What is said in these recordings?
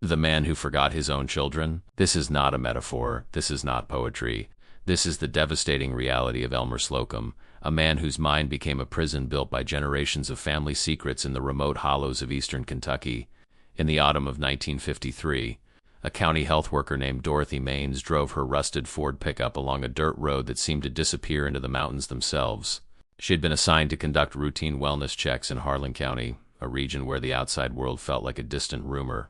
The man who forgot his own children? This is not a metaphor. This is not poetry. This is the devastating reality of Elmer Slocum, a man whose mind became a prison built by generations of family secrets in the remote hollows of eastern Kentucky. In the autumn of 1953, a county health worker named Dorothy Maines drove her rusted Ford pickup along a dirt road that seemed to disappear into the mountains themselves. She had been assigned to conduct routine wellness checks in Harlan County, a region where the outside world felt like a distant rumor.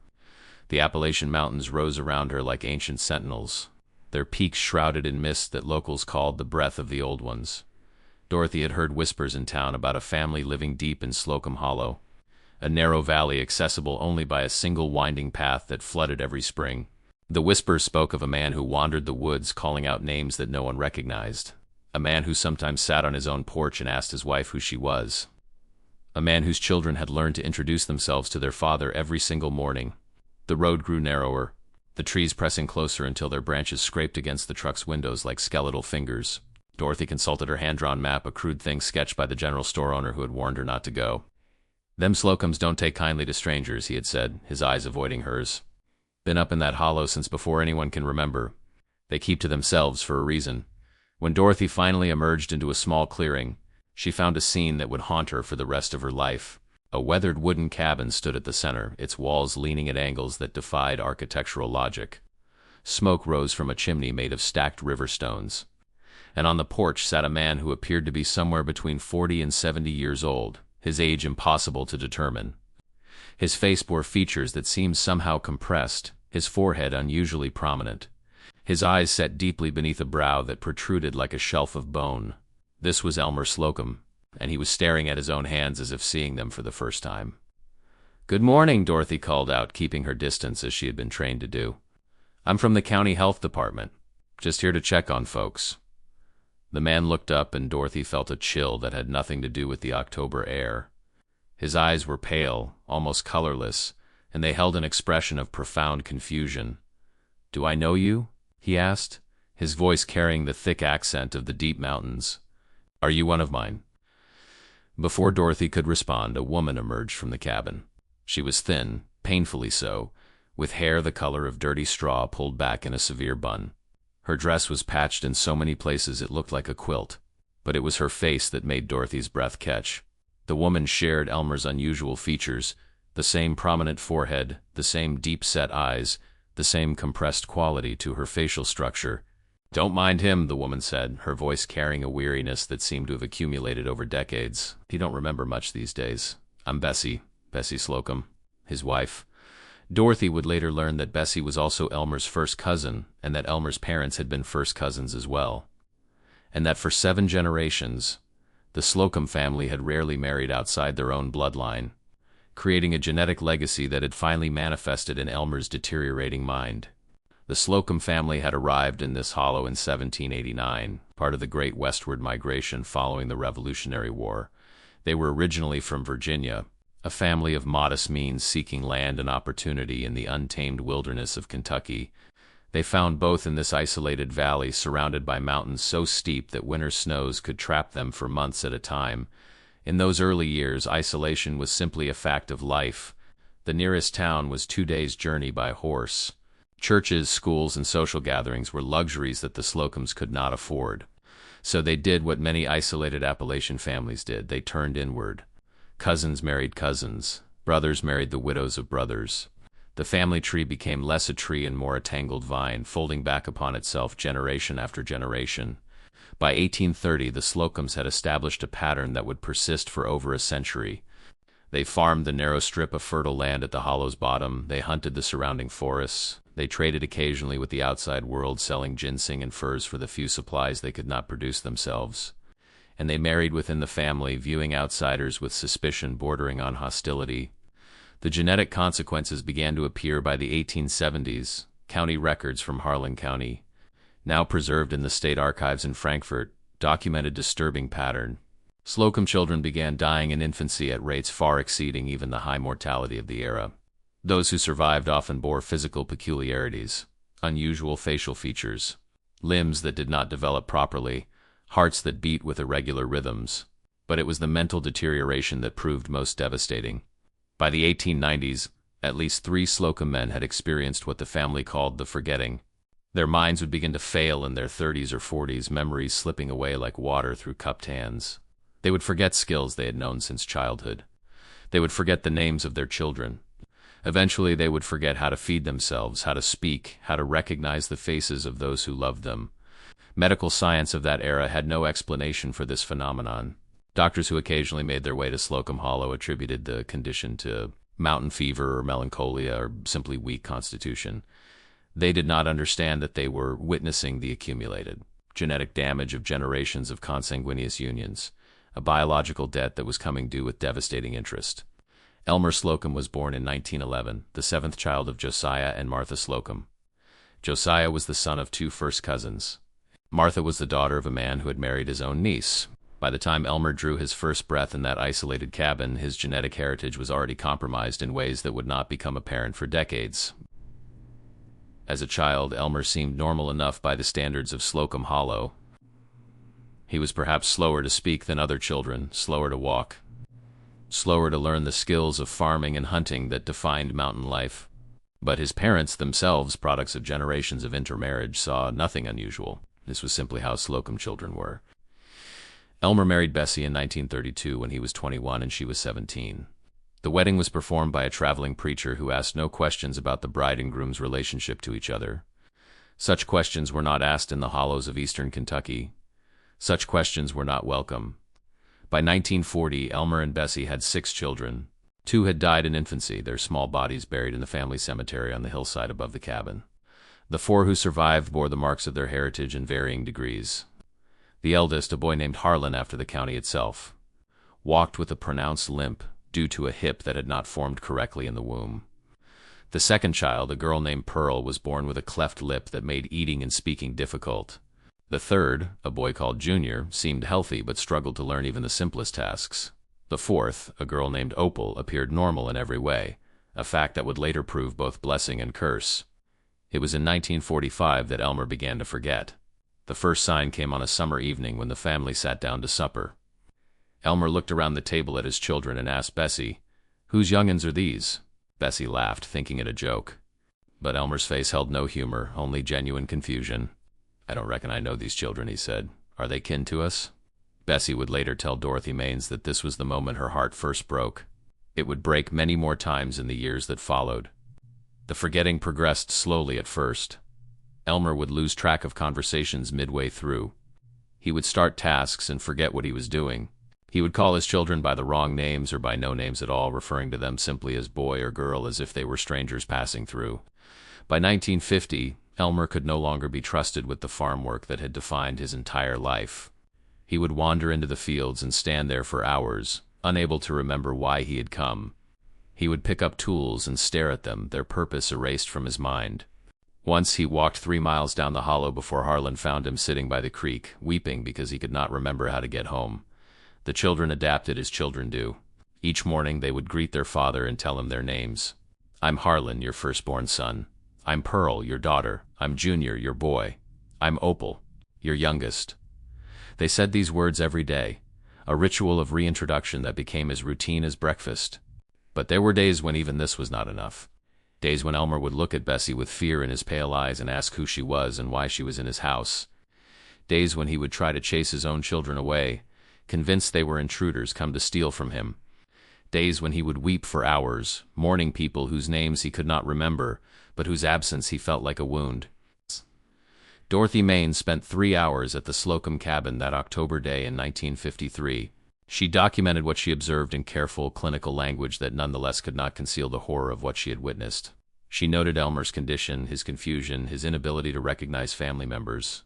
The Appalachian Mountains rose around her like ancient sentinels, their peaks shrouded in mist that locals called the breath of the old ones. Dorothy had heard whispers in town about a family living deep in Slocum Hollow, a narrow valley accessible only by a single winding path that flooded every spring. The whispers spoke of a man who wandered the woods calling out names that no one recognized, a man who sometimes sat on his own porch and asked his wife who she was, a man whose children had learned to introduce themselves to their father every single morning. The road grew narrower, the trees pressing closer until their branches scraped against the truck's windows like skeletal fingers. Dorothy consulted her hand-drawn map, a crude thing sketched by the general store owner who had warned her not to go. "Them Slocums don't take kindly to strangers," he had said, his eyes avoiding hers. "Been up in that hollow since before anyone can remember. They keep to themselves for a reason." When Dorothy finally emerged into a small clearing, she found a scene that would haunt her for the rest of her life. A weathered wooden cabin stood at the center, its walls leaning at angles that defied architectural logic. Smoke rose from a chimney made of stacked river stones, and on the porch sat a man who appeared to be somewhere between 40 and 70 years old, his age impossible to determine. His face bore features that seemed somehow compressed, his forehead unusually prominent, his eyes set deeply beneath a brow that protruded like a shelf of bone. This was Elmer Slocum, and he was staring at his own hands as if seeing them for the first time. "Good morning," Dorothy called out, keeping her distance as she had been trained to do. "I'm from the county health department. Just here to check on folks." The man looked up, and Dorothy felt a chill that had nothing to do with the October air. His eyes were pale, almost colorless, and they held an expression of profound confusion. "Do I know you?" he asked, his voice carrying the thick accent of the deep mountains. "Are you one of mine?" Before Dorothy could respond, a woman emerged from the cabin. She was thin, painfully so, with hair the color of dirty straw pulled back in a severe bun. Her dress was patched in so many places it looked like a quilt, but it was her face that made Dorothy's breath catch. The woman shared Elmer's unusual features, the same prominent forehead, the same deep-set eyes, the same compressed quality to her facial structure. "Don't mind him," the woman said, her voice carrying a weariness that seemed to have accumulated over decades. "He don't remember much these days. I'm Bessie Slocum, his wife." Dorothy would later learn that Bessie was also Elmer's first cousin, and that Elmer's parents had been first cousins as well, and that for 7 generations, the Slocum family had rarely married outside their own bloodline, creating a genetic legacy that had finally manifested in Elmer's deteriorating mind. The Slocum family had arrived in this hollow in 1789, part of the Great Westward Migration following the Revolutionary War. They were originally from Virginia, a family of modest means seeking land and opportunity in the untamed wilderness of Kentucky. They found both in this isolated valley surrounded by mountains so steep that winter snows could trap them for months at a time. In those early years, isolation was simply a fact of life. The nearest town was 2 days' journey by horse. Churches, schools, and social gatherings were luxuries that the Slocums could not afford. So they did what many isolated Appalachian families did. They turned inward. Cousins married cousins. Brothers married the widows of brothers. The family tree became less a tree and more a tangled vine, folding back upon itself generation after generation. By 1830, the Slocums had established a pattern that would persist for over a century. They farmed the narrow strip of fertile land at the hollow's bottom. They hunted the surrounding forests. They traded occasionally with the outside world, selling ginseng and furs for the few supplies they could not produce themselves. And they married within the family, viewing outsiders with suspicion bordering on hostility. The genetic consequences began to appear by the 1870s. County records from Harlan County, now preserved in the state archives in Frankfort, documented disturbing pattern. Slocum children began dying in infancy at rates far exceeding even the high mortality of the era. Those who survived often bore physical peculiarities, unusual facial features, limbs that did not develop properly, hearts that beat with irregular rhythms. But it was the mental deterioration that proved most devastating. By the 1890s, At least 3 Slocum men had experienced what the family called the forgetting. Their minds would begin to fail in their 30s or 40s, memories slipping away like water through cupped hands. They would forget skills they had known since childhood. They would forget the names of their children. Eventually, they would forget how to feed themselves, how to speak, how to recognize the faces of those who loved them. Medical science of that era had no explanation for this phenomenon. Doctors who occasionally made their way to Slocum Hollow attributed the condition to mountain fever or melancholia or simply weak constitution. They did not understand that they were witnessing the accumulated genetic damage of generations of consanguineous unions, a biological debt that was coming due with devastating interest. Elmer Slocum was born in 1911, the 7th child of Josiah and Martha Slocum. Josiah was the son of 2 first cousins. Martha was the daughter of a man who had married his own niece. By the time Elmer drew his first breath in that isolated cabin, his genetic heritage was already compromised in ways that would not become apparent for decades. As a child, Elmer seemed normal enough by the standards of Slocum Hollow. He was perhaps slower to speak than other children, slower to walk, slower to learn the skills of farming and hunting that defined mountain life. But his parents themselves, products of generations of intermarriage, saw nothing unusual. This was simply how Slocum children were. Elmer married Bessie in 1932 when he was 21 and she was 17. The wedding was performed by a traveling preacher who asked no questions about the bride and groom's relationship to each other. Such questions were not asked in the hollows of eastern Kentucky. Such questions were not welcome. By 1940, Elmer and Bessie had 6 children. 2 had died in infancy, their small bodies buried in the family cemetery on the hillside above the cabin. The 4 who survived bore the marks of their heritage in varying degrees. The eldest, a boy named Harlan after the county itself, walked with a pronounced limp due to a hip that had not formed correctly in the womb. The second child, a girl named Pearl, was born with a cleft lip that made eating and speaking difficult. The third, a boy called Junior, seemed healthy but struggled to learn even the simplest tasks. The fourth, a girl named Opel, appeared normal in every way, a fact that would later prove both blessing and curse. It was in 1945 that Elmer began to forget. The first sign came on a summer evening when the family sat down to supper. Elmer looked around the table at his children and asked Bessie, "Whose young'uns are these?" Bessie laughed, thinking it a joke. But Elmer's face held no humor, only genuine confusion. "I don't reckon I know these children," he said. "Are they kin to us?" Bessie would later tell Dorothy Maines that this was the moment her heart first broke. It would break many more times in the years that followed. The forgetting progressed slowly at first. Elmer would lose track of conversations midway through. He would start tasks and forget what he was doing. He would call his children by the wrong names or by no names at all, referring to them simply as boy or girl as if they were strangers passing through. By 1950, Elmer could no longer be trusted with the farm work that had defined his entire life. He would wander into the fields and stand there for hours, unable to remember why he had come. He would pick up tools and stare at them, their purpose erased from his mind. Once he walked 3 miles down the hollow before Harlan found him sitting by the creek, weeping because he could not remember how to get home. The children adapted as children do. Each morning they would greet their father and tell him their names. "I'm Harlan, your firstborn son. I'm Pearl, your daughter. I'm Junior, your boy. I'm Opel, your youngest." They said these words every day, a ritual of reintroduction that became as routine as breakfast. But there were days when even this was not enough. Days when Elmer would look at Bessie with fear in his pale eyes and ask who she was and why she was in his house. Days when he would try to chase his own children away, convinced they were intruders come to steal from him. Days when he would weep for hours, mourning people whose names he could not remember, but whose absence he felt like a wound. Dorothy Maines spent 3 hours at the Slocum cabin that October day in 1953. She documented what she observed in careful, clinical language that nonetheless could not conceal the horror of what she had witnessed. She noted Elmer's condition, his confusion, his inability to recognize family members.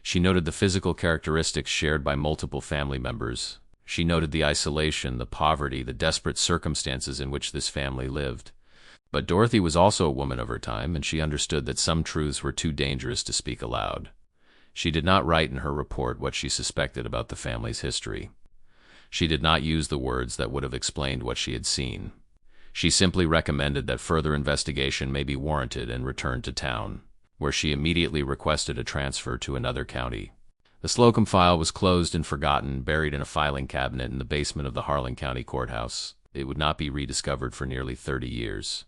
She noted the physical characteristics shared by multiple family members. She noted the isolation, the poverty, the desperate circumstances in which this family lived. But Dorothy was also a woman of her time, and she understood that some truths were too dangerous to speak aloud. She did not write in her report what she suspected about the family's history. She did not use the words that would have explained what she had seen. She simply recommended that further investigation may be warranted and returned to town, where she immediately requested a transfer to another county. The Slocum file was closed and forgotten, buried in a filing cabinet in the basement of the Harlan County Courthouse. it would not be rediscovered for nearly 30 years.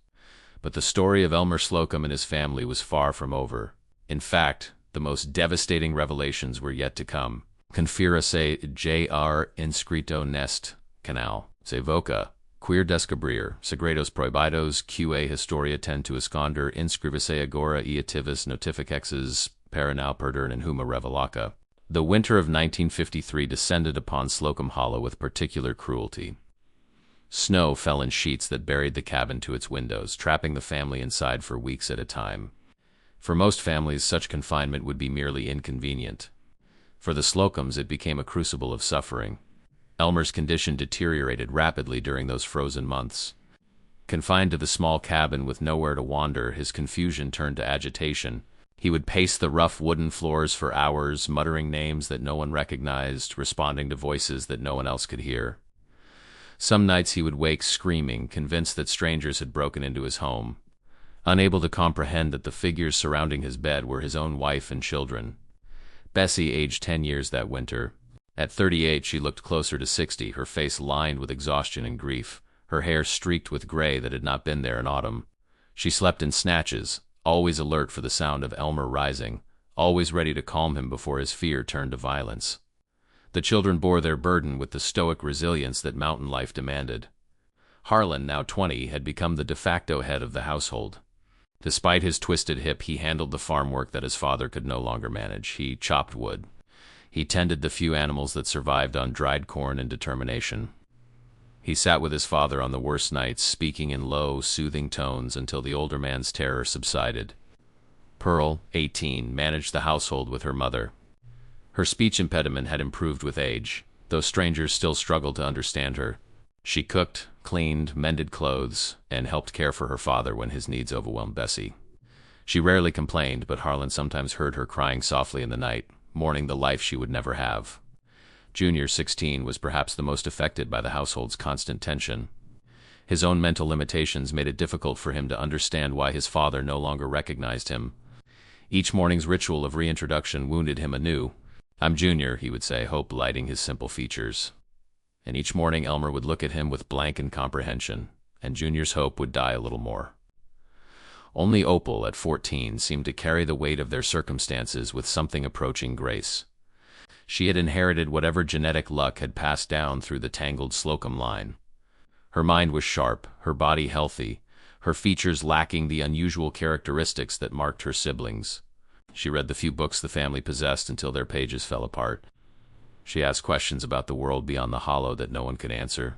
But the story of Elmer Slocum and his family was far from over. In fact, the most devastating revelations were yet to come. Confira se Jr. inscrito nest canal, se voca, queer descobrir, segredos prohibidos, qa historia tend to esconder, inscribisse agora e ativus notificexes para now perder in huma revelaca. The winter of 1953 descended upon Slocum Hollow with particular cruelty. Snow fell in sheets that buried the cabin to its windows, trapping the family inside for weeks at a time. For most families, such confinement would be merely inconvenient. For the Slocums, it became a crucible of suffering. Elmer's condition deteriorated rapidly during those frozen months. Confined to the small cabin with nowhere to wander, his confusion turned to agitation. He would pace the rough wooden floors for hours, muttering names that no one recognized, responding to voices that no one else could hear. Some nights he would wake screaming, convinced that strangers had broken into his home, unable to comprehend that the figures surrounding his bed were his own wife and children. Bessie aged 10 years that winter. At 38, she looked closer to 60, her face lined with exhaustion and grief, her hair streaked with gray that had not been there in autumn. She slept in snatches, always alert for the sound of Elmer rising, always ready to calm him before his fear turned to violence. The children bore their burden with the stoic resilience that mountain life demanded. Harlan, now 20, had become the de facto head of the household. Despite his twisted hip, he handled the farm work that his father could no longer manage. He chopped wood. He tended the few animals that survived on dried corn and determination. He sat with his father on the worst nights, speaking in low, soothing tones until the older man's terror subsided. Pearl, 18, managed the household with her mother. Her speech impediment had improved with age, though strangers still struggled to understand her. She cooked, cleaned, mended clothes, and helped care for her father when his needs overwhelmed Bessie. She rarely complained, but Harlan sometimes heard her crying softly in the night, mourning the life she would never have. Junior, 16, was perhaps the most affected by the household's constant tension. His own mental limitations made it difficult for him to understand why his father no longer recognized him. Each morning's ritual of reintroduction wounded him anew. "I'm Junior," he would say, hope lighting his simple features. And each morning Elmer would look at him with blank incomprehension, and Junior's hope would die a little more. Only Opel, at 14, seemed to carry the weight of their circumstances with something approaching grace. She had inherited whatever genetic luck had passed down through the tangled Slocum line. Her mind was sharp, her body healthy, her features lacking the unusual characteristics that marked her siblings. She read the few books the family possessed until their pages fell apart. She asked questions about the world beyond the hollow that no one could answer.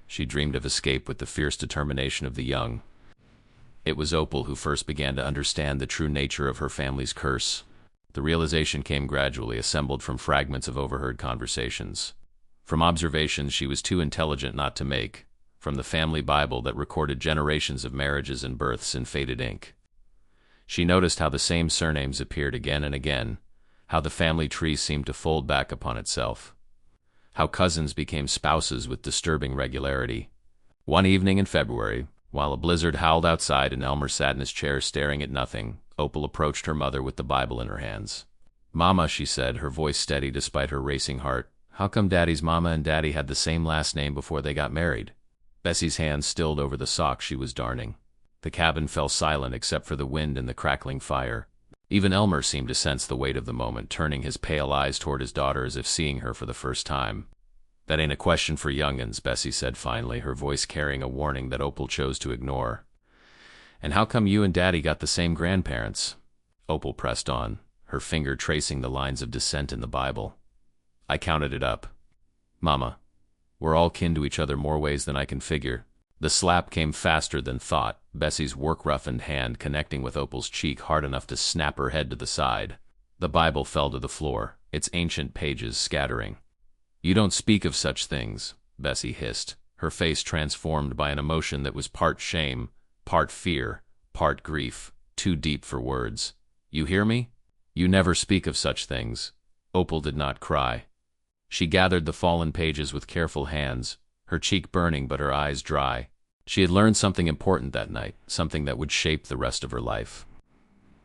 She dreamed of escape with the fierce determination of the young. It was Opel who first began to understand the true nature of her family's curse. The realization came gradually, assembled from fragments of overheard conversations. From observations she was too intelligent not to make, from the family Bible that recorded generations of marriages and births in faded ink. She noticed how the same surnames appeared again and again, how the family tree seemed to fold back upon itself, how cousins became spouses with disturbing regularity. One evening in February, while a blizzard howled outside and Elmer sat in his chair staring at nothing, Opel approached her mother with the Bible in her hands. "Mama," she said, her voice steady despite her racing heart, "how come Daddy's mama and Daddy had the same last name before they got married?" Bessie's hand stilled over the sock she was darning. The cabin fell silent except for the wind and the crackling fire. Even Elmer seemed to sense the weight of the moment, turning his pale eyes toward his daughter as if seeing her for the first time. "That ain't a question for young'uns," Bessie said finally, her voice carrying a warning that Opel chose to ignore. "And how come you and Daddy got the same grandparents?" Opel pressed on, her finger tracing the lines of descent in the Bible. "I counted it up. Mama, we're all kin to each other more ways than I can figure." The slap came faster than thought, Bessie's work-roughened hand connecting with Opel's cheek hard enough to snap her head to the side. The Bible fell to the floor, its ancient pages scattering. "You don't speak of such things," Bessie hissed, her face transformed by an emotion that was part shame, part fear, part grief, too deep for words. "You hear me? You never speak of such things." Opel did not cry. She gathered the fallen pages with careful hands, her cheek burning but her eyes dry. She had learned something important that night, something that would shape the rest of her life.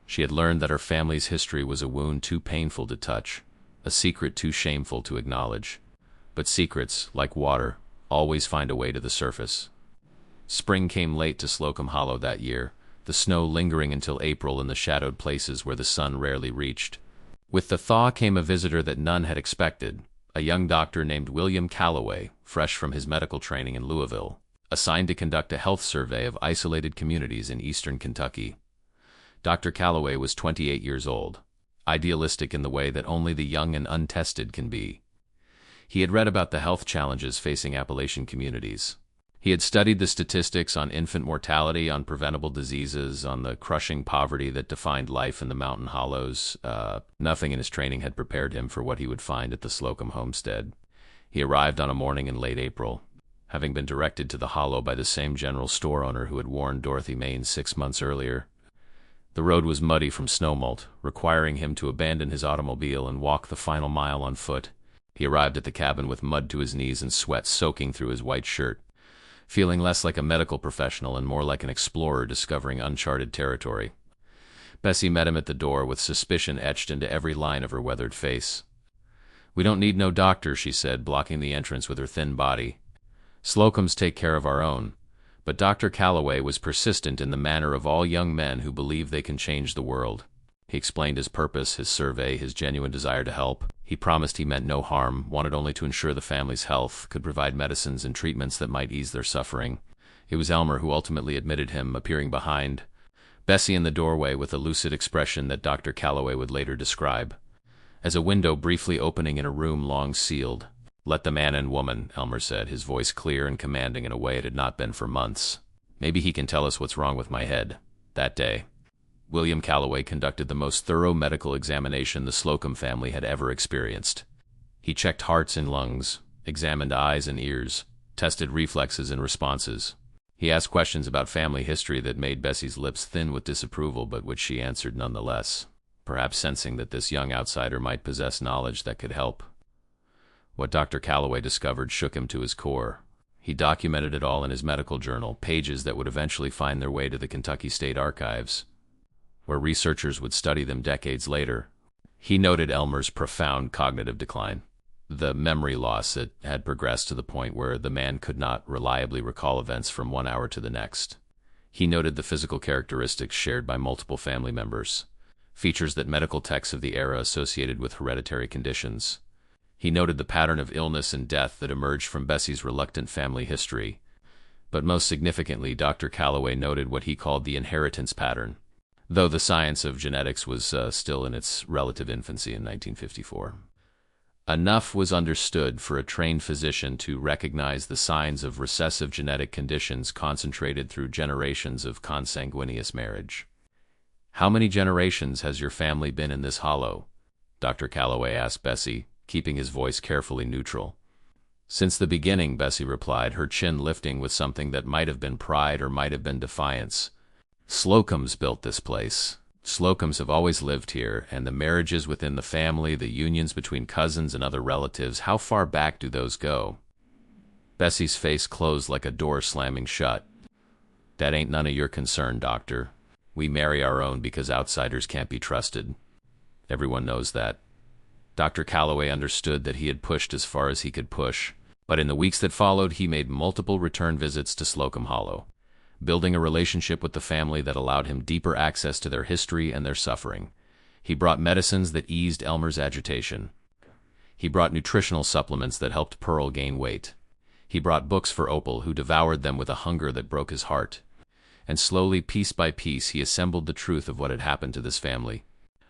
She had learned that her family's history was a wound too painful to touch, a secret too shameful to acknowledge. But secrets, like water, always find a way to the surface. Spring came late to Slocum Hollow that year, the snow lingering until April in the shadowed places where the sun rarely reached. With the thaw came a visitor that none had expected, a young doctor named William Calloway, fresh from his medical training in Louisville, assigned to conduct a health survey of isolated communities in eastern Kentucky. Dr. Calloway was 28 years old, idealistic in the way that only the young and untested can be. He had read about the health challenges facing Appalachian communities. He had studied the statistics on infant mortality, on preventable diseases, on the crushing poverty that defined life in the mountain hollows. Nothing in his training had prepared him for what he would find at the Slocum homestead. He arrived on a morning in late April, having been directed to the hollow by the same general store owner who had warned Dorothy Maine 6 months earlier. The road was muddy from snowmelt, requiring him to abandon his automobile and walk the final mile on foot. He arrived at the cabin with mud to his knees and sweat soaking through his white shirt, feeling less like a medical professional and more like an explorer discovering uncharted territory. Bessie met him at the door with suspicion etched into every line of her weathered face. "We don't need no doctor," she said, blocking the entrance with her thin body. "Slocums take care of our own." But Dr. Calloway was persistent in the manner of all young men who believe they can change the world. He explained his purpose, his survey, his genuine desire to help. He promised he meant no harm, wanted only to ensure the family's health, could provide medicines and treatments that might ease their suffering. It was Elmer who ultimately admitted him, appearing behind Bessie in the doorway with a lucid expression that Dr. Calloway would later describe as a window briefly opening in a room long sealed. "Let the man and woman," Elmer said, his voice clear and commanding in a way it had not been for months. "Maybe he can tell us what's wrong with my head." That day, William Calloway conducted the most thorough medical examination the Slocum family had ever experienced. He checked hearts and lungs, examined eyes and ears, tested reflexes and responses. He asked questions about family history that made Bessie's lips thin with disapproval, but which she answered nonetheless, perhaps sensing that this young outsider might possess knowledge that could help. What Dr. Calloway discovered shook him to his core. He documented it all in his medical journal, pages that would eventually find their way to the Kentucky State Archives, where researchers would study them decades later. He noted Elmer's profound cognitive decline, the memory loss that had progressed to the point where the man could not reliably recall events from one hour to the next. He noted the physical characteristics shared by multiple family members, features that medical texts of the era associated with hereditary conditions. He noted the pattern of illness and death that emerged from Bessie's reluctant family history. But most significantly, Dr. Calloway noted what he called the inheritance pattern, though the science of genetics was still in its relative infancy in 1954. Enough was understood for a trained physician to recognize the signs of recessive genetic conditions concentrated through generations of consanguineous marriage. "How many generations has your family been in this hollow?" Dr. Calloway asked Bessie, keeping his voice carefully neutral. "Since the beginning," Bessie replied, her chin lifting with something that might have been pride or might have been defiance. "Slocums built this place. Slocums have always lived here, and the marriages within the family, the unions between cousins and other relatives, how far back do those go?" Bessie's face closed like a door slamming shut. "That ain't none of your concern, doctor. We marry our own because outsiders can't be trusted. Everyone knows that." Dr. Calloway understood that he had pushed as far as he could push, but in the weeks that followed he made multiple return visits to Slocum Hollow, building a relationship with the family that allowed him deeper access to their history and their suffering. He brought medicines that eased Elmer's agitation. He brought nutritional supplements that helped Pearl gain weight. He brought books for Opel, who devoured them with a hunger that broke his heart. And slowly, piece by piece, he assembled the truth of what had happened to this family.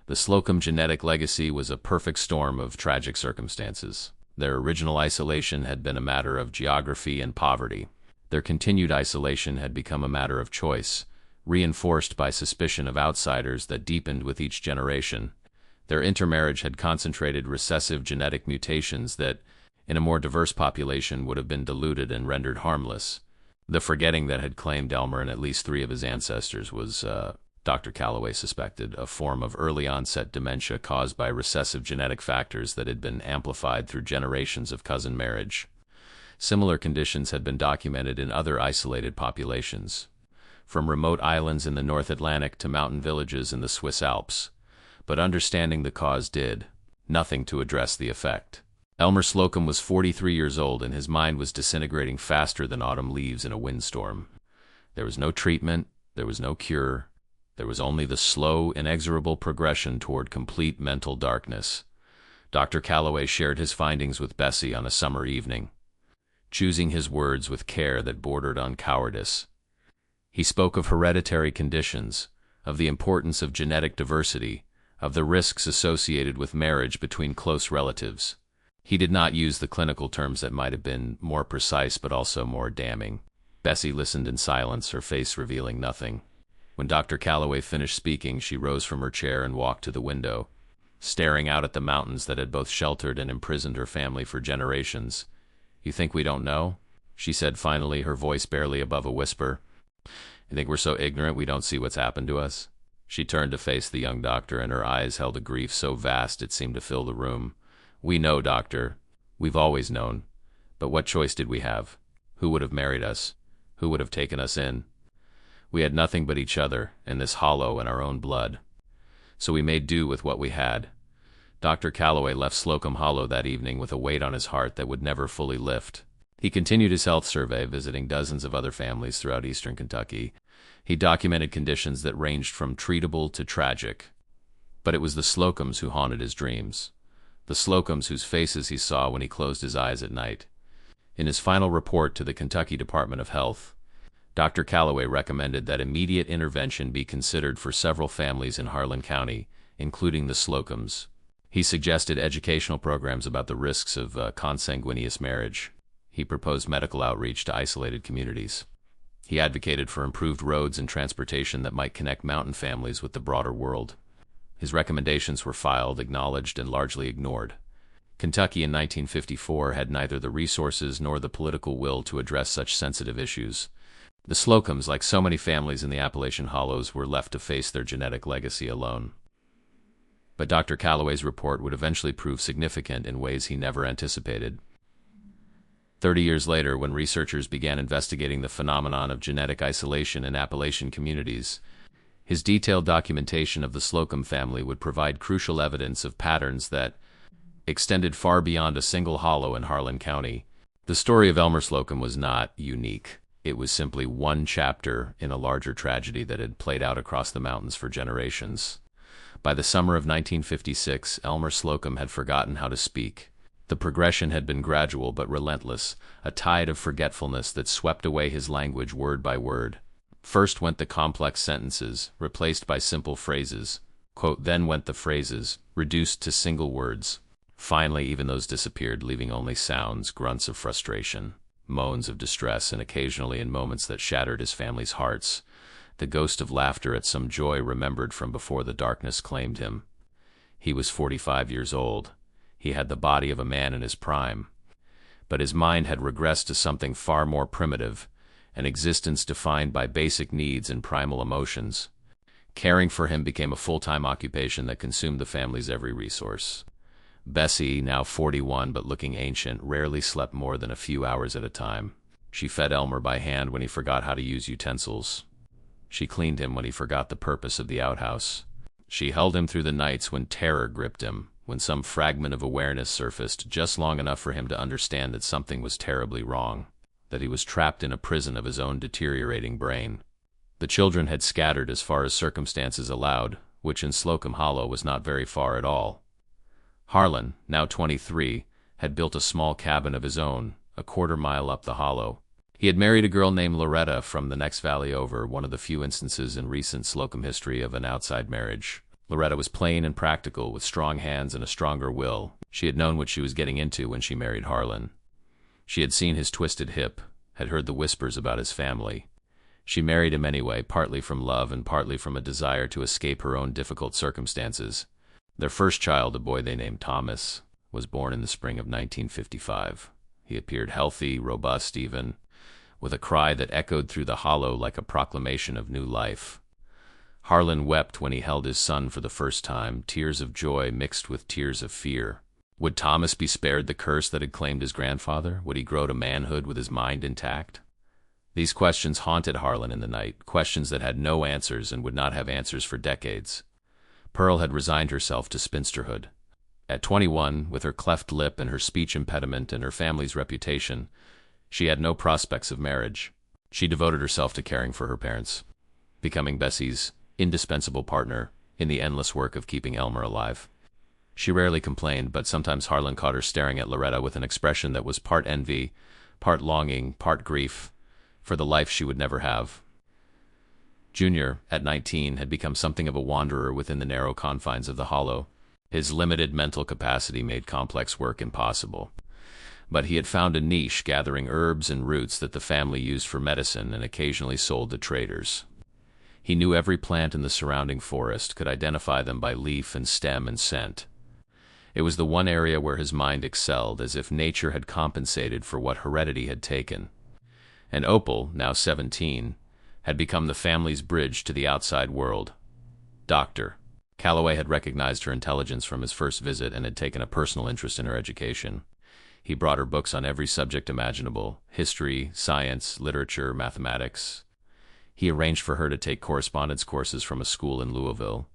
The Slocum genetic legacy was a perfect storm of tragic circumstances. Their original isolation had been a matter of geography and poverty. Their continued isolation had become a matter of choice, reinforced by suspicion of outsiders that deepened with each generation. Their intermarriage had concentrated recessive genetic mutations that, in a more diverse population, would have been diluted and rendered harmless. The forgetting that had claimed Elmer and at least 3 of his ancestors was, Dr. Calloway suspected, a form of early-onset dementia caused by recessive genetic factors that had been amplified through generations of cousin marriage. Similar conditions had been documented in other isolated populations, from remote islands in the North Atlantic to mountain villages in the Swiss Alps. But understanding the cause did nothing to address the effect. Elmer Slocum was 43 years old, and his mind was disintegrating faster than autumn leaves in a windstorm. There was no treatment, there was no cure, there was only the slow, inexorable progression toward complete mental darkness. Dr. Calloway shared his findings with Bessie on a summer evening, choosing his words with care that bordered on cowardice. He spoke of hereditary conditions, of the importance of genetic diversity, of the risks associated with marriage between close relatives. He did not use the clinical terms that might have been more precise but also more damning. Bessie listened in silence, her face revealing nothing. When Dr. Calloway finished speaking, she rose from her chair and walked to the window, staring out at the mountains that had both sheltered and imprisoned her family for generations. "You think we don't know?" she said finally, her voice barely above a whisper. "You think we're so ignorant we don't see what's happened to us?" She turned to face the young doctor, and her eyes held a grief so vast it seemed to fill the room. "We know, doctor. We've always known. But what choice did we have? Who would have married us? Who would have taken us in? We had nothing but each other, and this hollow and our own blood. So we made do with what we had." Dr. Calloway left Slocum Hollow that evening with a weight on his heart that would never fully lift. He continued his health survey, visiting dozens of other families throughout eastern Kentucky. He documented conditions that ranged from treatable to tragic. But it was the Slocums who haunted his dreams. The Slocums whose faces he saw when he closed his eyes at night. In his final report to the Kentucky Department of Health, Dr. Calloway recommended that immediate intervention be considered for several families in Harlan County, including the Slocums. He suggested educational programs about the risks of consanguineous marriage. He proposed medical outreach to isolated communities. He advocated for improved roads and transportation that might connect mountain families with the broader world. His recommendations were filed, acknowledged, and largely ignored. Kentucky in 1954 had neither the resources nor the political will to address such sensitive issues. The Slocums, like so many families in the Appalachian Hollows, were left to face their genetic legacy alone. But Dr. Calloway's report would eventually prove significant in ways he never anticipated. 30 years later, when researchers began investigating the phenomenon of genetic isolation in Appalachian communities, his detailed documentation of the Slocum family would provide crucial evidence of patterns that extended far beyond a single hollow in Harlan County. The story of Elmer Slocum was not unique. It was simply one chapter in a larger tragedy that had played out across the mountains for generations. By the summer of 1956, Elmer Slocum had forgotten how to speak. The progression had been gradual but relentless, a tide of forgetfulness that swept away his language word by word. First went the complex sentences, replaced by simple phrases. Quote, then went the phrases, reduced to single words. Finally, even those disappeared, leaving only sounds, grunts of frustration, moans of distress, and occasionally, in moments that shattered his family's hearts, the ghost of laughter at some joy remembered from before the darkness claimed him. He was 45 years old. He had the body of a man in his prime. But his mind had regressed to something far more primitive, an existence defined by basic needs and primal emotions. Caring for him became a full-time occupation that consumed the family's every resource. Bessie, now 41 but looking ancient, rarely slept more than a few hours at a time. She fed Elmer by hand when he forgot how to use utensils. She cleaned him when he forgot the purpose of the outhouse. She held him through the nights when terror gripped him, when some fragment of awareness surfaced just long enough for him to understand that something was terribly wrong, that he was trapped in a prison of his own deteriorating brain. The children had scattered as far as circumstances allowed, which in Slocum Hollow was not very far at all. Harlan, now 23, had built a small cabin of his own, a quarter-mile up the hollow. He had married a girl named Loretta from the next valley over, one of the few instances in recent Slocum history of an outside marriage. Loretta was plain and practical, with strong hands and a stronger will. She had known what she was getting into when she married Harlan. She had seen his twisted hip, had heard the whispers about his family. She married him anyway, partly from love and partly from a desire to escape her own difficult circumstances. Their first child, a boy they named Thomas, was born in the spring of 1955. He appeared healthy, robust even, with a cry that echoed through the hollow like a proclamation of new life. Harlan wept when he held his son for the first time, tears of joy mixed with tears of fear. Would Thomas be spared the curse that had claimed his grandfather? Would he grow to manhood with his mind intact? These questions haunted Harlan in the night, questions that had no answers and would not have answers for decades. Pearl had resigned herself to spinsterhood. At 21, with her cleft lip and her speech impediment and her family's reputation, she had no prospects of marriage. She devoted herself to caring for her parents, becoming Bessie's indispensable partner in the endless work of keeping Elmer alive. She rarely complained, but sometimes Harlan caught her staring at Loretta with an expression that was part envy, part longing, part grief, for the life she would never have. Junior, at 19, had become something of a wanderer within the narrow confines of the Hollow. His limited mental capacity made complex work impossible. But he had found a niche gathering herbs and roots that the family used for medicine and occasionally sold to traders. He knew every plant in the surrounding forest, could identify them by leaf and stem and scent. It was the one area where his mind excelled, as if nature had compensated for what heredity had taken. And Opel, now 17, had become the family's bridge to the outside world. Doctor. Calloway had recognized her intelligence from his first visit and had taken a personal interest in her education. He brought her books on every subject imaginable: history, science, literature, mathematics. He arranged for her to take correspondence courses from a school in Louisville.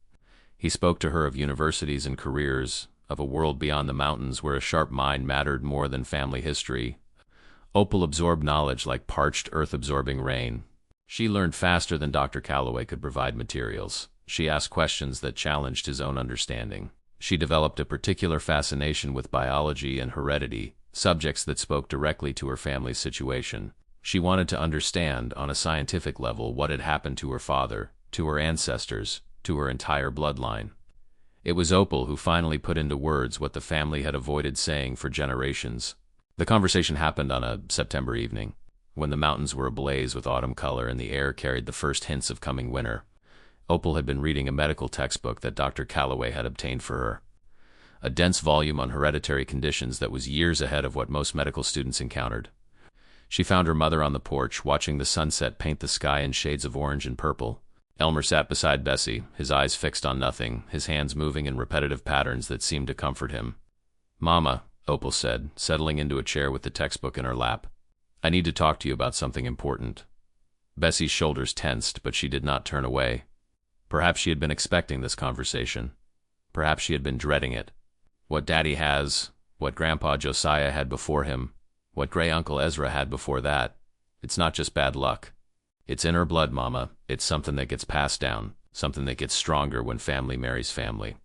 He spoke to her of universities and careers, of a world beyond the mountains where a sharp mind mattered more than family history. Opel absorbed knowledge like parched, earth-absorbing rain. She learned faster than Dr. Calloway could provide materials. She asked questions that challenged his own understanding. She developed a particular fascination with biology and heredity, subjects that spoke directly to her family's situation. She wanted to understand, on a scientific level, what had happened to her father, to her ancestors, to her entire bloodline. It was Opel who finally put into words what the family had avoided saying for generations. The conversation happened on a September evening, when the mountains were ablaze with autumn color and the air carried the first hints of coming winter. Opel had been reading a medical textbook that Dr. Calloway had obtained for her, a dense volume on hereditary conditions that was years ahead of what most medical students encountered. She found her mother on the porch, watching the sunset paint the sky in shades of orange and purple. Elmer sat beside Bessie, his eyes fixed on nothing, his hands moving in repetitive patterns that seemed to comfort him. "Mama," Opel said, settling into a chair with the textbook in her lap, "I need to talk to you about something important." Bessie's shoulders tensed, but she did not turn away. Perhaps she had been expecting this conversation. Perhaps she had been dreading it. What Daddy has, what Grandpa Josiah had before him, what Gray Uncle Ezra had before that, it's not just bad luck. It's in her blood, Mama. It's something that gets passed down, something that gets stronger when family marries family.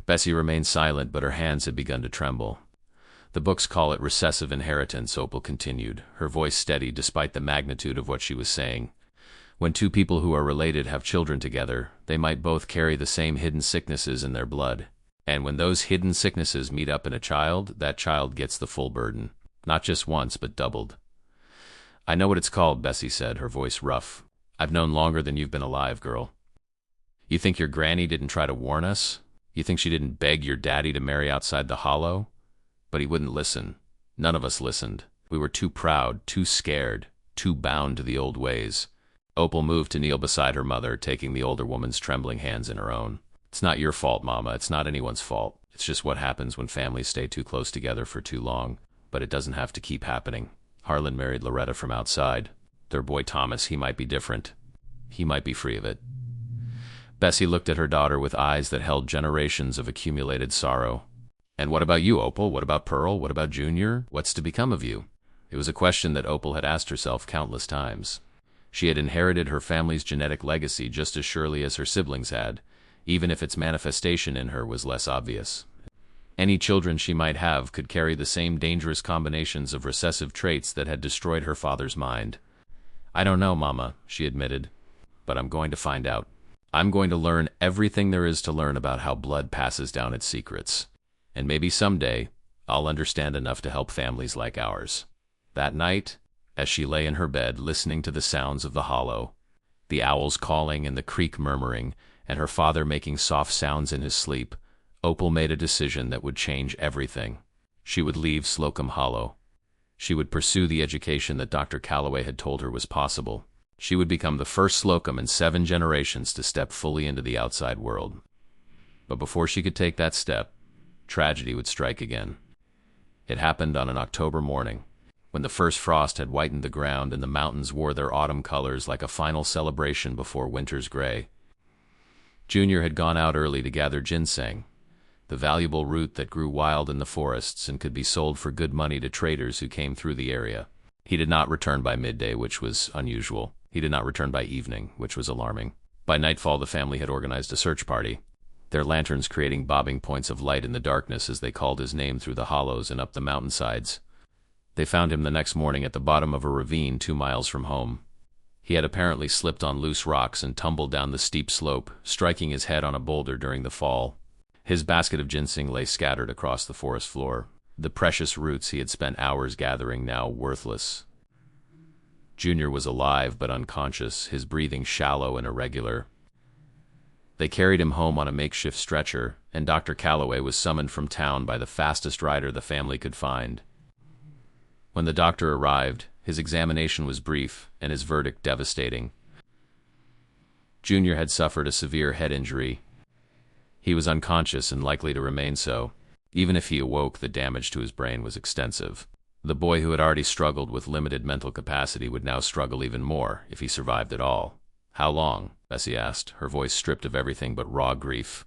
Bessie remained silent, but her hands had begun to tremble. The books call it recessive inheritance, Opel continued, her voice steady despite the magnitude of what she was saying. When two people who are related have children together, they might both carry the same hidden sicknesses in their blood. And when those hidden sicknesses meet up in a child, that child gets the full burden. Not just once, but doubled. "I know what it's called," Bessie said, her voice rough. "I've known longer than you've been alive, girl. You think your granny didn't try to warn us? You think she didn't beg your daddy to marry outside the Hollow? But he wouldn't listen. None of us listened. We were too proud, too scared, too bound to the old ways." Opel moved to kneel beside her mother, taking the older woman's trembling hands in her own. "It's not your fault, Mama. It's not anyone's fault. It's just what happens when families stay too close together for too long. But it doesn't have to keep happening. Harlan married Loretta from outside. Their boy Thomas, he might be different. He might be free of it." Bessie looked at her daughter with eyes that held generations of accumulated sorrow. "And what about you, Opel? What about Pearl? What about Junior? What's to become of you?" It was a question that Opel had asked herself countless times. She had inherited her family's genetic legacy just as surely as her siblings had, even if its manifestation in her was less obvious. Any children she might have could carry the same dangerous combinations of recessive traits that had destroyed her father's mind. "I don't know, Mama," she admitted, "but I'm going to find out. I'm going to learn everything there is to learn about how blood passes down its secrets. And maybe someday I'll understand enough to help families like ours." That night, as she lay in her bed listening to the sounds of the Hollow, the owls calling and the creek murmuring, and her father making soft sounds in his sleep, Opel made a decision that would change everything. She would leave Slocum Hollow. She would pursue the education that Dr. Calloway had told her was possible. She would become the first Slocum in 7 generations to step fully into the outside world. But before she could take that step, tragedy would strike again. It happened on an October morning, when the first frost had whitened the ground and the mountains wore their autumn colors like a final celebration before winter's gray. Junior had gone out early to gather ginseng. the valuable root that grew wild in the forests and could be sold for good money to traders who came through the area. He did not return by midday, which was unusual. He did not return by evening, which was alarming. By nightfall, the family had organized a search party, their lanterns creating bobbing points of light in the darkness as they called his name through the hollows and up the mountainsides. They found him the next morning at the bottom of a ravine 2 miles from home. He had apparently slipped on loose rocks and tumbled down the steep slope, striking his head on a boulder during the fall. His basket of ginseng lay scattered across the forest floor, the precious roots he had spent hours gathering now worthless. Junior was alive but unconscious, his breathing shallow and irregular. They carried him home on a makeshift stretcher, and Dr. Calloway was summoned from town by the fastest rider the family could find. When the doctor arrived, his examination was brief and his verdict devastating. Junior had suffered a severe head injury. He was unconscious and likely to remain so. Even if he awoke, the damage to his brain was extensive. The boy who had already struggled with limited mental capacity would now struggle even more, if he survived at all. "How long?" Bessie asked, her voice stripped of everything but raw grief.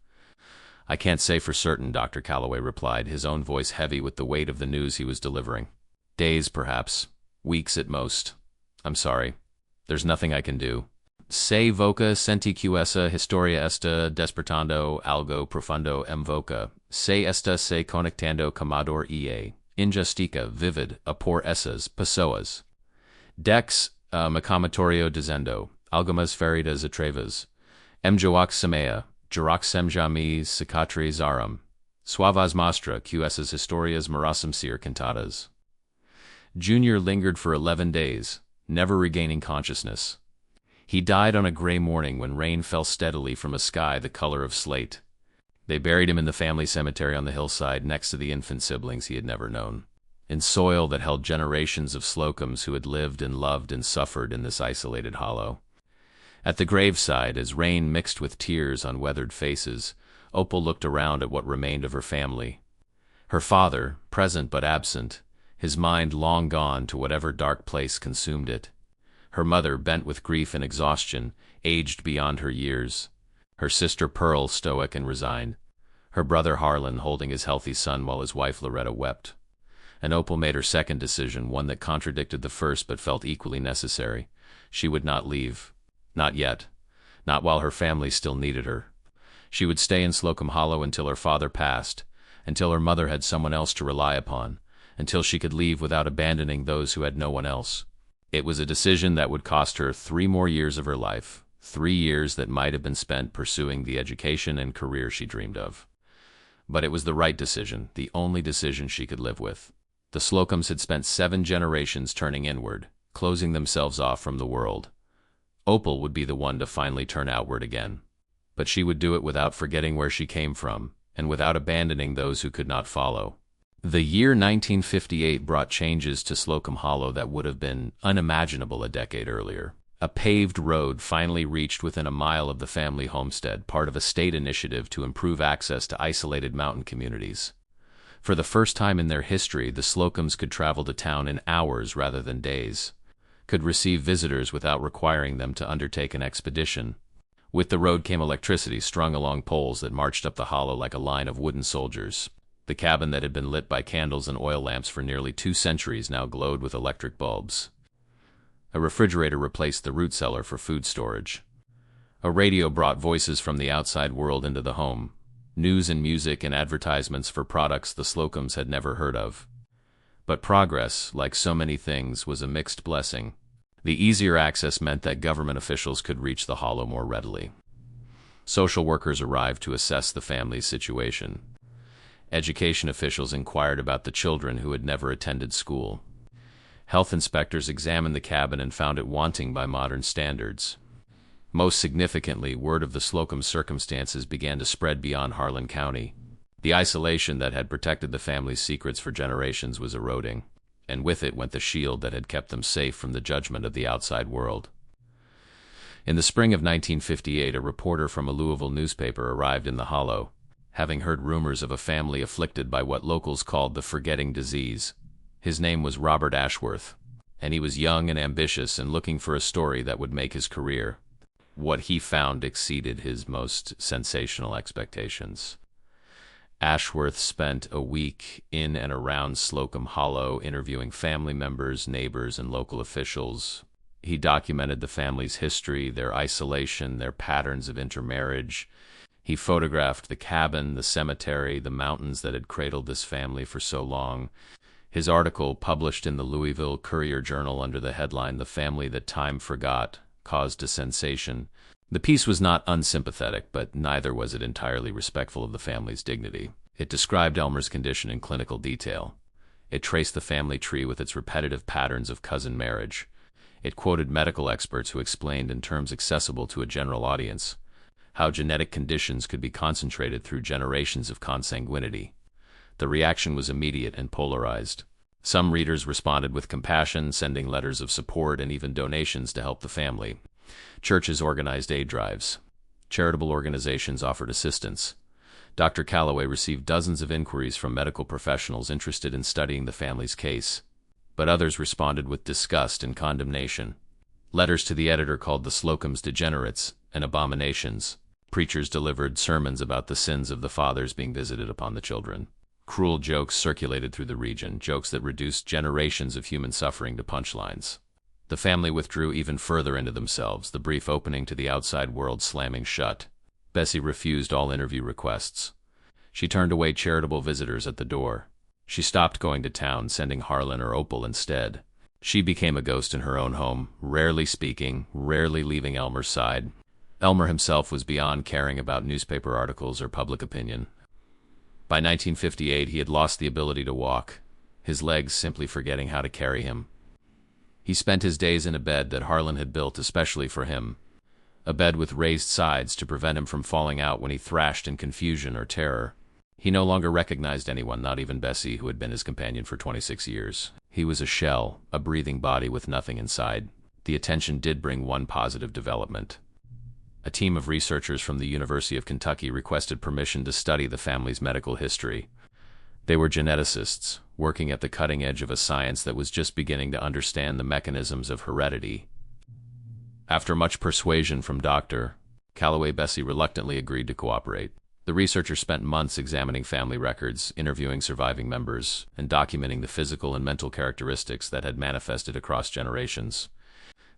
"I can't say for certain," Dr. Calloway replied, his own voice heavy with the weight of the news he was delivering. "Days, perhaps. Weeks at most. I'm sorry. There's nothing I can do. Se voca sentiquesa historia esta despertando algo profundo em voca. Se esta se conectando comador ie. Injustica vivid a por esas pessoas. Dex macamatorio dizendo. Algumas feridas atrevas. Em joax semea. Jorax semjami cicatriz arum. Suavas mostra que essas historias meracem ser cantadas." Junior lingered for 11 days, never regaining consciousness. He died on a gray morning when rain fell steadily from a sky the color of slate. They buried him in the family cemetery on the hillside next to the infant siblings he had never known, in soil that held generations of Slocums who had lived and loved and suffered in this isolated hollow. At the graveside, as rain mixed with tears on weathered faces, Opel looked around at what remained of her family. Her father, present but absent, his mind long gone to whatever dark place consumed it. Her mother, bent with grief and exhaustion, aged beyond her years. Her sister Pearl, stoic and resigned. Her brother Harlan, holding his healthy son while his wife Loretta wept. And Opel made her second decision, one that contradicted the first but felt equally necessary. She would not leave. Not yet. Not while her family still needed her. She would stay in Slocum Hollow until her father passed, until her mother had someone else to rely upon, until she could leave without abandoning those who had no one else. It was a decision that would cost her 3 more years of her life, 3 years that might have been spent pursuing the education and career she dreamed of. But it was the right decision, the only decision she could live with. The Slocums had spent 7 generations turning inward, closing themselves off from the world. Opel would be the one to finally turn outward again. But she would do it without forgetting where she came from, and without abandoning those who could not follow. The year 1958 brought changes to Slocum Hollow that would have been unimaginable a decade earlier. A paved road finally reached within a mile of the family homestead, part of a state initiative to improve access to isolated mountain communities. For the first time in their history, the Slocums could travel to town in hours rather than days, could receive visitors without requiring them to undertake an expedition. With the road came electricity strung along poles that marched up the hollow like a line of wooden soldiers. The cabin that had been lit by candles and oil lamps for nearly 2 centuries now glowed with electric bulbs. A refrigerator replaced the root cellar for food storage. A radio brought voices from the outside world into the home, news and music and advertisements for products the Slocums had never heard of. But progress, like so many things, was a mixed blessing. The easier access meant that government officials could reach the hollow more readily. Social workers arrived to assess the family's situation. Education officials inquired about the children who had never attended school. Health inspectors examined the cabin and found it wanting by modern standards. Most significantly, word of the Slocum circumstances began to spread beyond Harlan County. The isolation that had protected the family's secrets for generations was eroding, and with it went the shield that had kept them safe from the judgment of the outside world. In the spring of 1958, a reporter from a Louisville newspaper arrived in the hollow, having heard rumors of a family afflicted by what locals called the forgetting disease. His name was Robert Ashworth, and he was young and ambitious and looking for a story that would make his career. What he found exceeded his most sensational expectations. Ashworth spent a week in and around Slocum Hollow interviewing family members, neighbors, and local officials. He documented the family's history, their isolation, their patterns of intermarriage. He photographed the cabin, the cemetery, the mountains that had cradled this family for so long. His article, published in the Louisville Courier-Journal under the headline "The Family That Time Forgot," caused a sensation. The piece was not unsympathetic, but neither was it entirely respectful of the family's dignity. It described Elmer's condition in clinical detail. It traced the family tree with its repetitive patterns of cousin marriage. It quoted medical experts who explained in terms accessible to a general audience how genetic conditions could be concentrated through generations of consanguinity. The reaction was immediate and polarized. Some readers responded with compassion, sending letters of support and even donations to help the family. Churches organized aid drives. Charitable organizations offered assistance. Dr. Calloway received dozens of inquiries from medical professionals interested in studying the family's case, but others responded with disgust and condemnation. Letters to the editor called the Slocums degenerates and abominations. Preachers delivered sermons about the sins of the fathers being visited upon the children. Cruel jokes circulated through the region, jokes that reduced generations of human suffering to punchlines. The family withdrew even further into themselves, the brief opening to the outside world slamming shut. Bessie refused all interview requests. She turned away charitable visitors at the door. She stopped going to town, sending Harlan or Opel instead. She became a ghost in her own home, rarely speaking, rarely leaving Elmer's side. Elmer himself was beyond caring about newspaper articles or public opinion. By 1958, he had lost the ability to walk, his legs simply forgetting how to carry him. He spent his days in a bed that Harlan had built especially for him, a bed with raised sides to prevent him from falling out when he thrashed in confusion or terror. He no longer recognized anyone, not even Bessie, who had been his companion for 26 years. He was a shell, a breathing body with nothing inside. The attention did bring one positive development. A team of researchers from the University of Kentucky requested permission to study the family's medical history. They were geneticists, working at the cutting edge of a science that was just beginning to understand the mechanisms of heredity. After much persuasion from Dr. Calloway, Bessie reluctantly agreed to cooperate. The researchers spent months examining family records, interviewing surviving members, and documenting the physical and mental characteristics that had manifested across generations.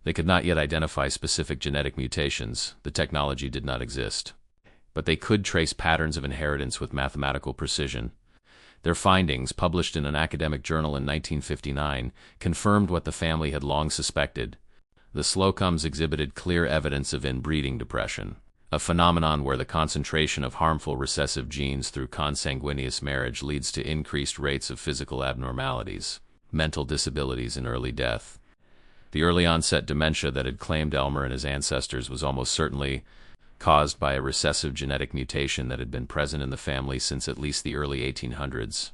They could not yet identify specific genetic mutations. The technology did not exist. But they could trace patterns of inheritance with mathematical precision. Their findings, published in an academic journal in 1959, confirmed what the family had long suspected. The Slocums exhibited clear evidence of inbreeding depression, a phenomenon where the concentration of harmful recessive genes through consanguineous marriage leads to increased rates of physical abnormalities, mental disabilities, and early death. The early onset dementia that had claimed Elmer and his ancestors was almost certainly caused by a recessive genetic mutation that had been present in the family since at least the early 1800s.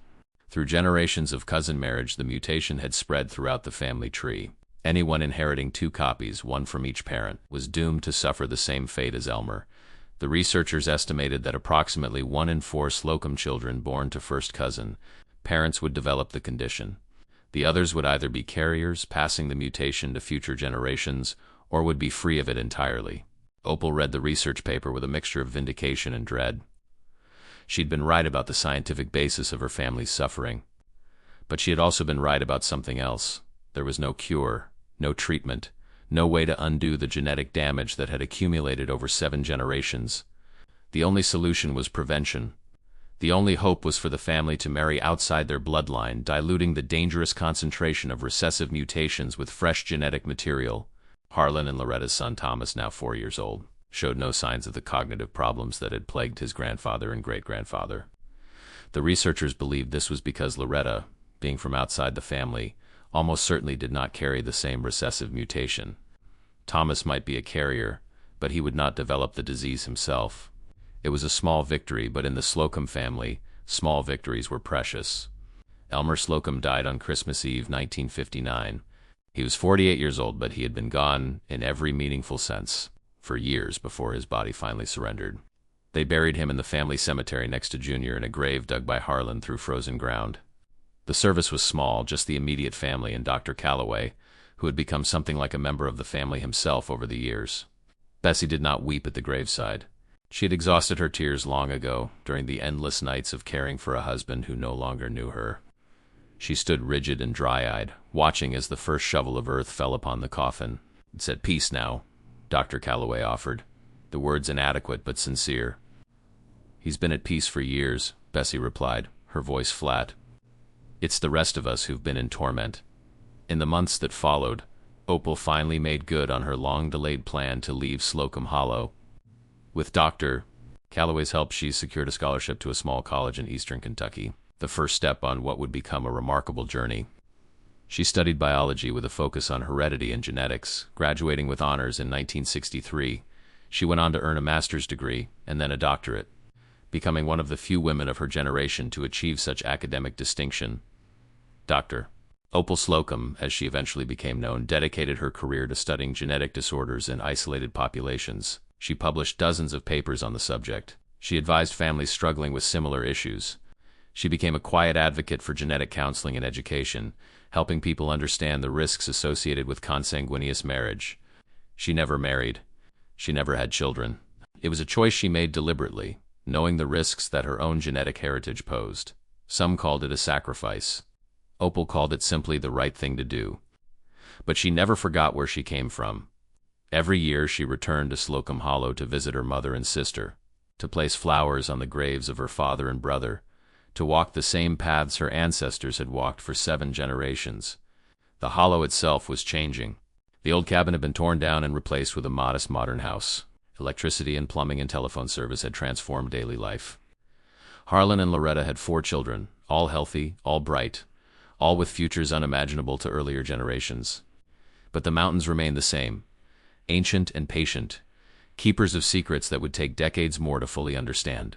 Through generations of cousin marriage, the mutation had spread throughout the family tree. Anyone inheriting two copies, one from each parent, was doomed to suffer the same fate as Elmer. The researchers estimated that approximately 1 in 4 Slocum children born to first cousin parents would develop the condition. The others would either be carriers, passing the mutation to future generations, or would be free of it entirely. Opel read the research paper with a mixture of vindication and dread. She'd been right about the scientific basis of her family's suffering. But she had also been right about something else. There was no cure, no treatment, no way to undo the genetic damage that had accumulated over 7 generations. The only solution was prevention. The only hope was for the family to marry outside their bloodline, diluting the dangerous concentration of recessive mutations with fresh genetic material. Harlan and Loretta's son Thomas, now 4 years old, showed no signs of the cognitive problems that had plagued his grandfather and great-grandfather. The researchers believed this was because Loretta, being from outside the family, almost certainly did not carry the same recessive mutation. Thomas might be a carrier, but he would not develop the disease himself. It was a small victory, but in the Slocum family, small victories were precious. Elmer Slocum died on Christmas Eve, 1959. He was 48 years old, but he had been gone, in every meaningful sense, for years before his body finally surrendered. They buried him in the family cemetery next to Junior in a grave dug by Harlan through frozen ground. The service was small, just the immediate family and Dr. Calloway, who had become something like a member of the family himself over the years. Bessie did not weep at the graveside. She had exhausted her tears long ago, during the endless nights of caring for a husband who no longer knew her. She stood rigid and dry-eyed, watching as the first shovel of earth fell upon the coffin. It said, "Peace now," Dr. Calloway offered, the words inadequate but sincere. "He's been at peace for years," Bessie replied, her voice flat. "It's the rest of us who've been in torment." In the months that followed, Opel finally made good on her long-delayed plan to leave Slocum Hollow. With Dr. Calloway's help, she secured a scholarship to a small college in eastern Kentucky, the first step on what would become a remarkable journey. She studied biology with a focus on heredity and genetics, graduating with honors in 1963. She went on to earn a master's degree and then a doctorate, becoming one of the few women of her generation to achieve such academic distinction. Dr. Opel Slocum, as she eventually became known, dedicated her career to studying genetic disorders in isolated populations. She published dozens of papers on the subject. She advised families struggling with similar issues. She became a quiet advocate for genetic counseling and education, helping people understand the risks associated with consanguineous marriage. She never married. She never had children. It was a choice she made deliberately, knowing the risks that her own genetic heritage posed. Some called it a sacrifice. Opel called it simply the right thing to do. But she never forgot where she came from. Every year she returned to Slocum Hollow to visit her mother and sister, to place flowers on the graves of her father and brother, to walk the same paths her ancestors had walked for 7 generations. The hollow itself was changing. The old cabin had been torn down and replaced with a modest modern house. Electricity and plumbing and telephone service had transformed daily life. Harlan and Loretta had 4 children, all healthy, all bright, all with futures unimaginable to earlier generations. But the mountains remained the same, ancient and patient, keepers of secrets that would take decades more to fully understand.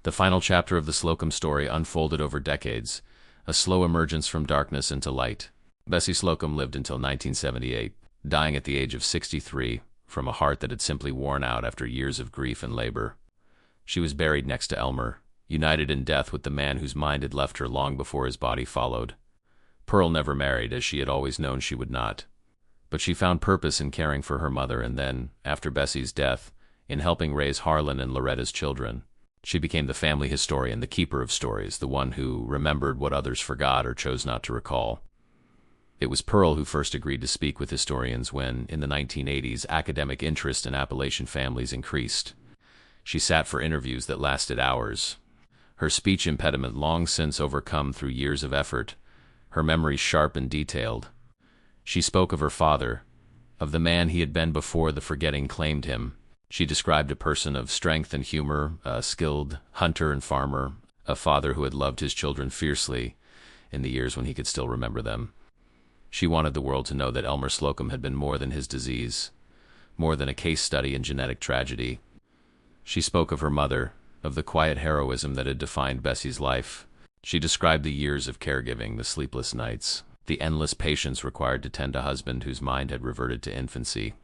The final chapter of the Slocum story unfolded over decades, a slow emergence from darkness into light. Bessie Slocum lived until 1978, dying at the age of 63, from a heart that had simply worn out after years of grief and labor. She was buried next to Elmer, united in death with the man whose mind had left her long before his body followed. Pearl never married, as she had always known she would not. But she found purpose in caring for her mother and then, after Bessie's death, in helping raise Harlan and Loretta's children. She became the family historian, the keeper of stories, the one who remembered what others forgot or chose not to recall. It was Pearl who first agreed to speak with historians when, in the 1980s, academic interest in Appalachian families increased. She sat for interviews that lasted hours, her speech impediment long since overcome through years of effort, her memory sharp and detailed. She spoke of her father, of the man he had been before the forgetting claimed him. She described a person of strength and humor, a skilled hunter and farmer, a father who had loved his children fiercely in the years when he could still remember them. She wanted the world to know that Elmer Slocum had been more than his disease, more than a case study in genetic tragedy. She spoke of her mother, of the quiet heroism that had defined Bessie's life. She described the years of caregiving, the sleepless nights, the endless patience required to tend a husband whose mind had reverted to infancy.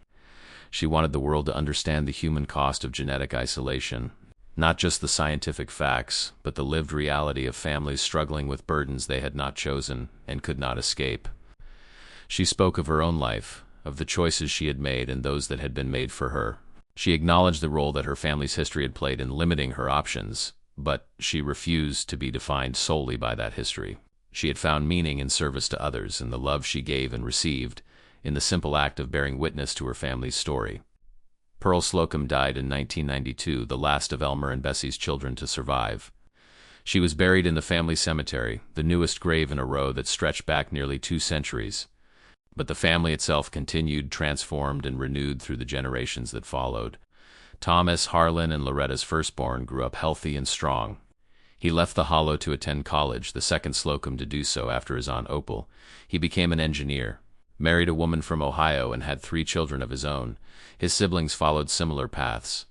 She wanted the world to understand the human cost of genetic isolation, not just the scientific facts, but the lived reality of families struggling with burdens they had not chosen and could not escape. She spoke of her own life, of the choices she had made and those that had been made for her. She acknowledged the role that her family's history had played in limiting her options, but she refused to be defined solely by that history. She had found meaning in service to others, in the love she gave and received, in the simple act of bearing witness to her family's story. Pearl Slocum died in 1992, the last of Elmer and Bessie's children to survive. She was buried in the family cemetery, the newest grave in a row that stretched back nearly 2 centuries. But the family itself continued, transformed and renewed through the generations that followed. Thomas, Harlan, and Loretta's firstborn grew up healthy and strong. He left the hollow to attend college, the second Slocum to do so after his aunt Opel. He became an engineer, married a woman from Ohio, and had 3 children of his own. His siblings followed similar paths.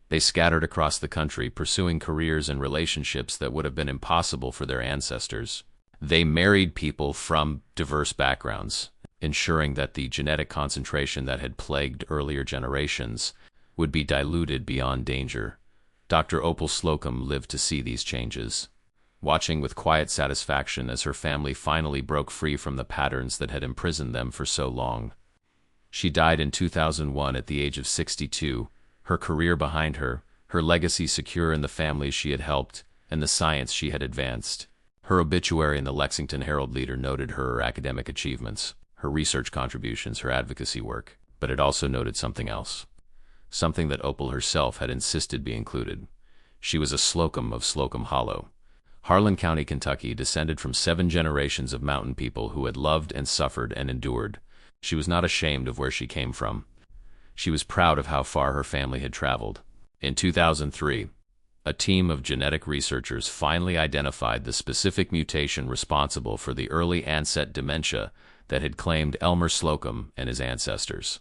They scattered across the country, pursuing careers and relationships that would have been impossible for their ancestors. They married people from diverse backgrounds, ensuring that the genetic concentration that had plagued earlier generations would be diluted beyond danger. Dr. Opel Slocum lived to see these changes, watching with quiet satisfaction as her family finally broke free from the patterns that had imprisoned them for so long. She died in 2001 at the age of 62, her career behind her, her legacy secure in the families she had helped and the science she had advanced. Her obituary in the Lexington Herald-Leader noted her academic achievements, her research contributions, her advocacy work, but it also noted something else, something that Opel herself had insisted be included. She was a Slocum of Slocum Hollow, Harlan County, Kentucky, descended from 7 generations of mountain people who had loved and suffered and endured. She was not ashamed of where she came from. She was proud of how far her family had traveled. In 2003, a team of genetic researchers finally identified the specific mutation responsible for the early onset dementia that had claimed Elmer Slocum and his ancestors.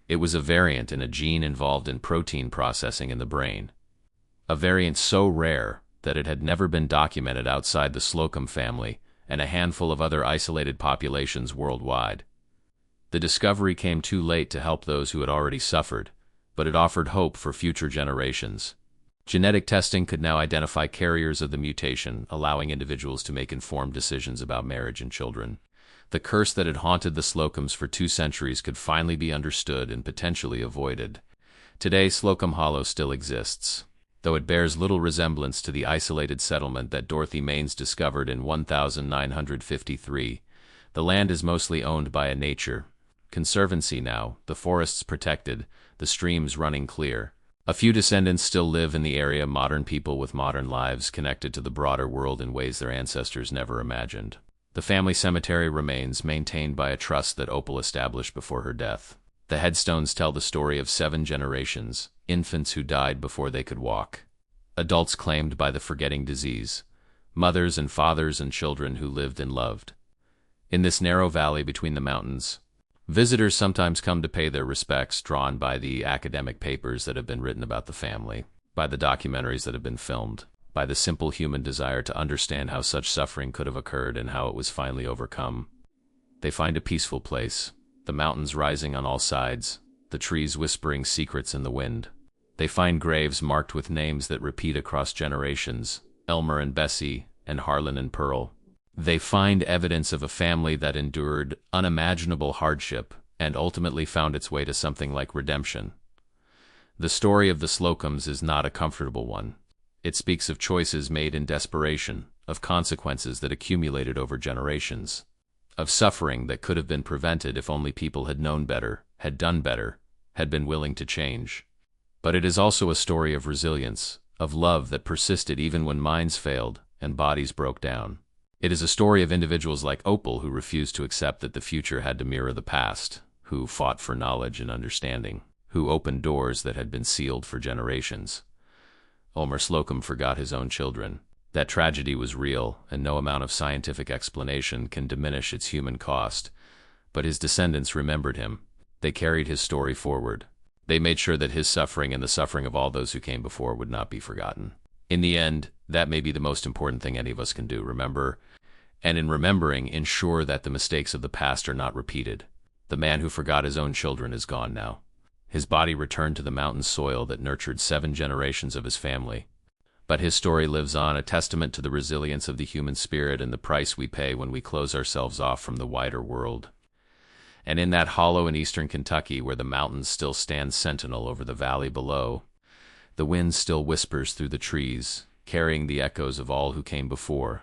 It was a variant in a gene involved in protein processing in the brain, a variant so rare that it had never been documented outside the Slocum family and a handful of other isolated populations worldwide. The discovery came too late to help those who had already suffered, but it offered hope for future generations. Genetic testing could now identify carriers of the mutation, allowing individuals to make informed decisions about marriage and children. The curse that had haunted the Slocums for 2 centuries could finally be understood and potentially avoided. Today, Slocum Hollow still exists, though it bears little resemblance to the isolated settlement that Dorothy Maines discovered in 1953. The land is mostly owned by a nature conservancy now, the forests protected, the streams running clear. A few descendants still live in the area, modern people with modern lives connected to the broader world in ways their ancestors never imagined. The family cemetery remains, maintained by a trust that Opel established before her death. The headstones tell the story of 7 generations, infants who died before they could walk, adults claimed by the forgetting disease, mothers and fathers and children who lived and loved. In this narrow valley between the mountains, visitors sometimes come to pay their respects, drawn by the academic papers that have been written about the family, by the documentaries that have been filmed, by the simple human desire to understand how such suffering could have occurred and how it was finally overcome. They find a peaceful place, the mountains rising on all sides, the trees whispering secrets in the wind. They find graves marked with names that repeat across generations, Elmer and Bessie, and Harlan and Pearl. They find evidence of a family that endured unimaginable hardship and ultimately found its way to something like redemption. The story of the Slocums is not a comfortable one. It speaks of choices made in desperation, of consequences that accumulated over generations, of suffering that could have been prevented if only people had known better, had done better, had been willing to change. But it is also a story of resilience, of love that persisted even when minds failed and bodies broke down. It is a story of individuals like Opel who refused to accept that the future had to mirror the past, who fought for knowledge and understanding, who opened doors that had been sealed for generations. Elmer Slocum forgot his own children. That tragedy was real, and no amount of scientific explanation can diminish its human cost. But his descendants remembered him. They carried his story forward. They made sure that his suffering and the suffering of all those who came before would not be forgotten. In the end, that may be the most important thing any of us can do, remember, and in remembering, ensure that the mistakes of the past are not repeated. The man who forgot his own children is gone now. His body returned to the mountain soil that nurtured 7 generations of his family. But his story lives on, a testament to the resilience of the human spirit and the price we pay when we close ourselves off from the wider world. And in that hollow in eastern Kentucky, where the mountains still stand sentinel over the valley below, the wind still whispers through the trees, carrying the echoes of all who came before.